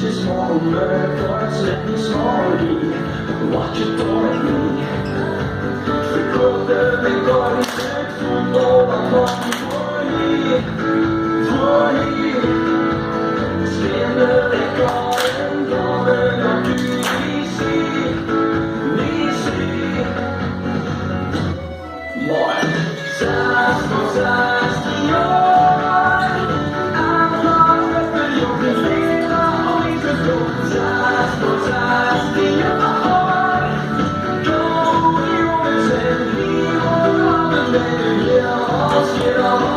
Just small bird, thoughts let me small be. Watch it for me. Förkorta mig bara i sätt från någon gång för dig. Spinner i galen, dagen och du ni ser. More. Sas, Let's get on,